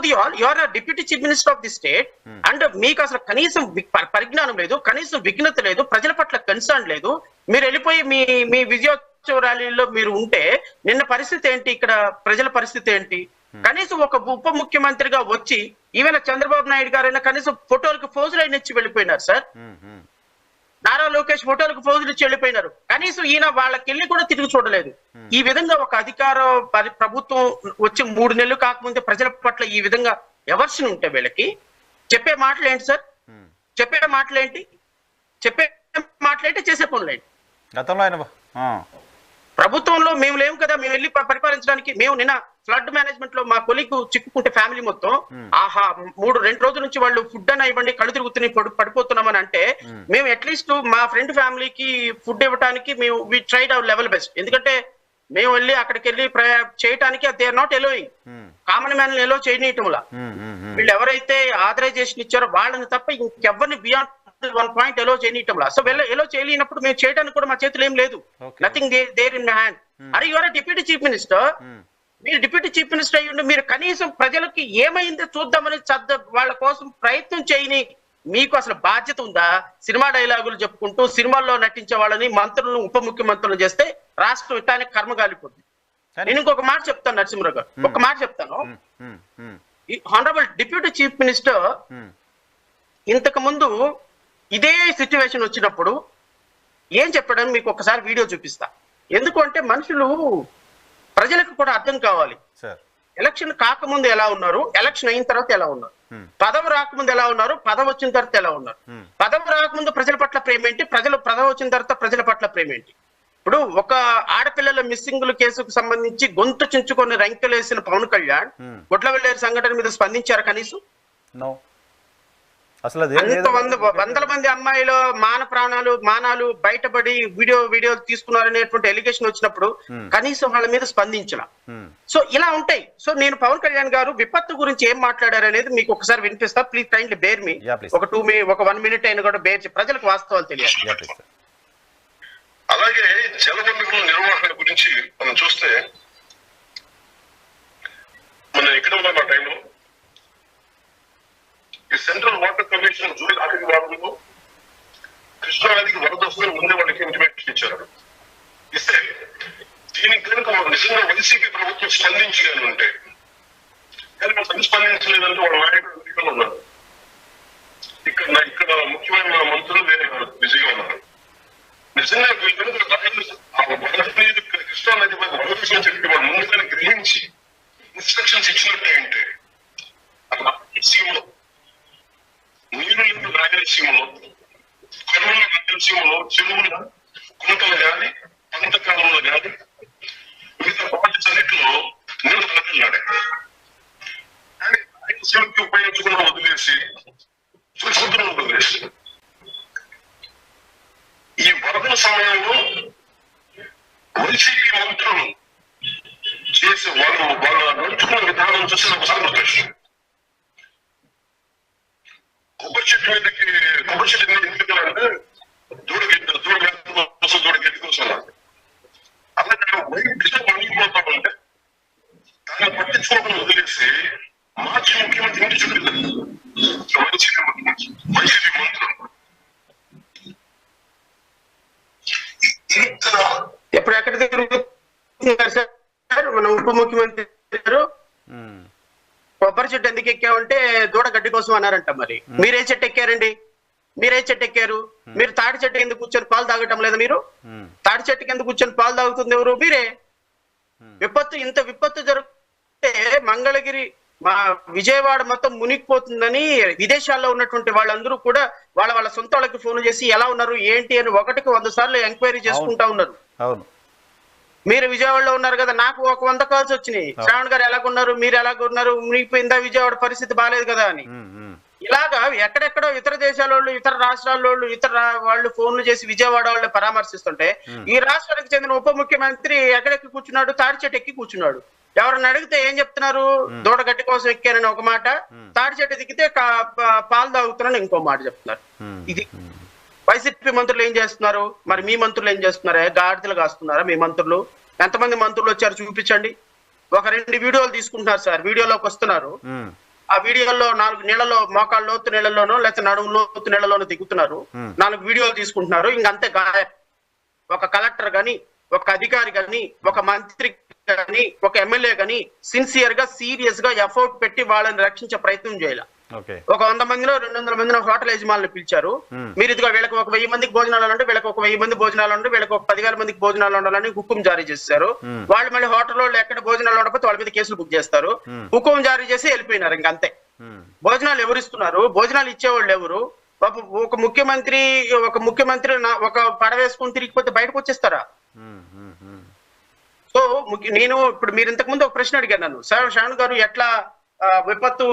You are deputy chief minister of the state and మీకు అసలు కనీసం పరిజ్ఞానం లేదు, కనీసం విఘ్నత లేదు, ప్రజల పట్ల కన్సర్న్ లేదు. మీరు వెళ్ళిపోయి మీ విజయోత్సవ ర్యాలీలో మీరు ఉంటే నిన్న పరిస్థితి ఏంటి, ఇక్కడ ప్రజల పరిస్థితి ఏంటి? కనీసం ఒక ఉప ముఖ్యమంత్రిగా వచ్చి ఈవెన్ చంద్రబాబు నాయుడు గారైనా కనీసం ఫోటోలకు పోజులు అయిన ఇచ్చి వెళ్ళిపోయినారు సార్. నారా లోకేష్ ఫోటోలకు పోజులు ఇచ్చి వెళ్ళిపోయినారు. కనీసం ఈయన వాళ్ళకి వెళ్ళి కూడా తిరిగి చూడలేదు. ఈ విధంగా ఒక అధికార ప్రభుత్వం వచ్చి 3 నెలలు కాకముందే ప్రజల పట్ల ఈ విధంగా ఎవర్షన్ ఉంటే వీళ్ళకి చెప్పే మాటలు ఏంటి సార్? చెప్పే మాటలేంటి? చేసే పనులేంటి? ప్రభుత్వంలో మేము లేము కదా, మేము వెళ్ళి పరిపాలించడానికి. మేము నిన్న ఫ్లడ్ మేనేజ్మెంట్ లో మా కొలీగ్ చిక్కుకుంటే ఫ్యామిలీ మొత్తం 2 రోజుల నుంచి వాళ్ళు ఫుడ్ అన్న ఇవ్వండి, కళ్ళు తిరుగుతున్నాయి, పడిపోతున్నామని అంటే మేము అట్లీస్ట్ మా ఫ్రెండ్ ఫ్యామిలీకి ఫుడ్ ఇవ్వడానికి మేము we tried our level best. ఎందుకంటే మేము వెళ్ళి అక్కడికి వెళ్ళి చేయడానికి they are not allowing, common man allow చేయనీయటంలా. వీళ్ళు ఎవరైతే ఆథరైజేషన్ ఇచ్చారో వాళ్ళని తప్ప ఇంకెవరిని బియాండ్ 1 పాయింట్ ఎలో చేయనీయటంలా. సో ఎలో చేయలేనప్పుడు మేము చేయడానికి కూడా మా చేతులు ఏం లేదు. Nothing there in my hand. అరే you are deputy chief minister, మీరు డిప్యూటీ చీఫ్ మినిస్టర్ అయ్యుండి మీరు కనీసం ప్రజలకి ఏమైందో చూద్దామని వాళ్ళ కోసం ప్రయత్నం చేయని మీకు అసలు బాధ్యత ఉందా? సినిమా డైలాగులు చెప్పుకుంటూ సినిమాల్లో నటించే వాళ్ళని మంత్రులను ఉప ముఖ్యమంత్రులను చేస్తే రాష్ట్రం ఇట్టానికి కర్మగాలిపోతుంది. నేను ఇంకొక మాట చెప్తాను నరసింహరావు గారు, ఒక మాట చెప్తాను. హానరబుల్ డిప్యూటీ చీఫ్ మినిస్టర్ ఇంతకు ముందు ఇదే సిచ్యువేషన్ వచ్చినప్పుడు ఏం చెప్పాడని మీకు ఒకసారి వీడియో చూపిస్తా. ఎందుకంటే మనుషులు ప్రజలకు కూడా అర్థం కావాలి. ఎలక్షన్ కాకముందు ఎలా ఉన్నారు, ఎలక్షన్ అయిన తర్వాత ఎలా ఉన్నారు, పదవి రాకముందు ఎలా ఉన్నారు, పదవి వచ్చిన తర్వాత ఎలా ఉన్నారు, పదవి రాకముందు ప్రజల పట్ల ప్రేమ ఏంటి, పదవి వచ్చిన తర్వాత ప్రజల పట్ల ప్రేమ ఏంటి. ఇప్పుడు ఒక ఆడపిల్లల మిస్సింగుల కేసుకు సంబంధించి గొంతు చించుకొని రంకెలేసిన పవన్ కళ్యాణ్ గుడ్లవెల్లేరు సంఘటన మీద స్పందించారా కనీసం? అసలు వందల మంది అమ్మాయిలు మానాలు బయటపడి వీడియో తీసుకున్నారనేటువంటి ఎలిగేషన్ వచ్చినప్పుడు కనీసం వాళ్ళ మీద స్పందించాల. సో ఇలా ఉంటాయి. సో నేను పవన్ కళ్యాణ్ గారు విపత్తు గురించి ఏం మాట్లాడారు అనేది మీకు ఒకసారి వినిపిస్తా. ప్లీజ్ కైండ్లీ బేర్ మీ. ఒక 1 మినిట్ అయినా కూడా బేర్, ప్రజలకు వాస్తవాలు తెలియాలి. అలాగే జలవనరుల నిర్వహణ గురించి మనం చూస్తే మన ఇక్కడ ఉన్న టైంలో ఈ సెంట్రల్ వాటర్ కమిషన్ జూలై ఆఖరి వారంలో కృష్ణానదికి వరద వస్తే ముందే వాళ్ళకి ఇంటిమేషన్ ఇచ్చారు. ఇస్తే దీనికి కనుక నిజంగా వైసీపీ ప్రభుత్వం స్పందించాలని ఉంటే, కానీ మనం స్పందించలేదంటే వాళ్ళ నాయకులు అమెరికాలో ఉన్నారు, ఇక్కడ ముఖ్యమైన మంత్రులు వేరే బిజీగా ఉన్నారు. నిజంగా కృష్ణానది వరద విషయం చెప్పి వాళ్ళు ముందుగానే గ్రహించి ఇన్స్ట్రక్షన్స్ ఇచ్చినట్టే ఉంటే రాయలసీమలో నీరు లేని రాయలసీమలో, కరువుల రాయలసీమలో చెరువులు కుంటలు కానీ పంట కాలంలో కానీ మిగతా పాఠశాలలో నీరు తలకెళ్ళాడు. కానీ రాయలసీమకి ఉపయోగించుకున్న వదిలేసి సముద్రం వదిలేసి ఈ వరదల సమయంలో వైసీపీ మంత్రులు చేసి వాళ్ళు నడుచుకున్న విధానం చూసి ఒకసారి గుర్తొచ్చు. కొబ్బరి చెట్టు మీద ఎందుకు అంటే దూడగడ్డి కోసం అలాగే వైద్యులు పండిపోతామంటే దాన్ని పట్టించుకోవడం వదిలేసి మార్చి ముఖ్యమంత్రి ఇంటి చుట్టూ వైసీపీ మంత్రులు ఎప్పుడు ఎక్కడ తిరుగుతున్నారు సార్ మన ఉప ముఖ్యమంత్రి గారు? కొబ్బరి చెట్టు ఎందుకు ఎక్కామంటే దూడ గడ్డి కోసం అన్నారంట. మరి మీరే చెట్టు ఎక్కారండి? మీరే చెట్టు ఎక్కారు? మీరు తాటి చెట్టు కింద కూర్చొని పాలు తాగటం లేదా? మీరు తాటి చెట్టు కింద కూర్చొని పాలు తాగుతుంది ఎవరు? మీరే. ఇంత విపత్తు జరిగితే మంగళగిరి మా విజయవాడ మొత్తం మునిగిపోతుందని విదేశాల్లో ఉన్నటువంటి వాళ్ళందరూ కూడా వాళ్ళ సొంత వాళ్ళకి ఫోన్ చేసి ఎలా ఉన్నారు ఏంటి అని 1కి 100 సార్లు ఎంక్వైరీ చేసుకుంటా ఉన్నారు. మీరు విజయవాడలో ఉన్నారు కదా, నాకు ఒక 100 కాల్స్ వచ్చినాయి. శ్రావణ్ గారు ఎలాగున్నారు, మీరు ఎలాగున్నారు, మునిగిపోయిందా, విజయవాడ పరిస్థితి బాగాలేదు కదా అని. ఇలాగా ఎక్కడెక్కడో ఇతర దేశాల వాళ్ళు, ఇతర రాష్ట్రాల వాళ్ళు, వాళ్ళు ఫోన్లు చేసి విజయవాడ వాళ్ళని పరామర్శిస్తుంటే ఈ రాష్ట్రానికి చెందిన ఉప ముఖ్యమంత్రి ఎక్కడెక్కి కూర్చున్నాడు? తాడి చెట్టు ఎక్కి కూర్చున్నాడు. ఎవరన్నా అడిగితే ఏం చెప్తున్నారు? దూడ గడ్డి కోసం ఎక్కానని ఒక మాట, తాడి చెట్టు దిగితే పాలు తాగుతున్నాను ఇంకో మాట చెప్తున్నారు. ఇది వైసీపీ మంత్రులు ఏం చేస్తున్నారు? మరి మీ మంత్రులు ఏం చేస్తున్నారా? గాడిదలు కాస్తున్నారా మీ మంత్రులు? ఎంతమంది మంత్రులు వచ్చారు చూపించండి. 1-2 వీడియోలు తీసుకుంటున్నారు సార్, వీడియోలోకి వస్తున్నారు. ఆ వీడియోల్లో 4 నీళ్ళలో మోకాళ్ళ లోతు నీళ్ళలోనో లేకపోతే నడుము లోతు నీళ్ళలోనో దిగుతున్నారు, 4 వీడియోలు తీసుకుంటున్నారు, ఇంకంతే గాయం. ఒక కలెక్టర్ గాని, ఒక అధికారి గాని, ఒక మంత్రి గాని, ఒక ఎమ్మెల్యే గాని సిన్సియర్ గా సీరియస్ గా ఎఫర్ట్ పెట్టి వాళ్ళని రక్షించే ప్రయత్నం చేయాలి. ఒక 100 మందిలో 200 మందిలో హోటల్ యజమానులు పిలిచారు, మీరు ఇదిగో వీళ్ళకి ఒక 1000 మందికి భోజనాలు ఉంటే, వీళ్ళకి ఒక 1000 మంది భోజనాలు ఉంటే, వీళ్ళకి ఒక 10,000 మందికి భోజనాలు ఉండాలని హుకుం జారీ చేశారు. వాళ్ళు మళ్ళీ హోటల్లో ఎక్కడ భోజనాలు ఉండకపోతే వాళ్ళ మీద కేసులు బుక్ చేస్తారు. హుకుం జారీ చేసి వెళ్ళిపోయినారు. ఇంకంతే. భోజనాలు ఎవరు ఇస్తున్నారు? భోజనాలు ఇచ్చేవాళ్ళు ఎవరు? ఒక ముఖ్యమంత్రి ఒక పడవేసుకుని తిరిగిపోతే బయటకు వచ్చేస్తారా? సో నేను ఇప్పుడు మీరు ఇంతకు ముందు ఒక ప్రశ్న అడిగాను నన్ను, శ్రవణ్ గారు ఎట్లా విపత్తు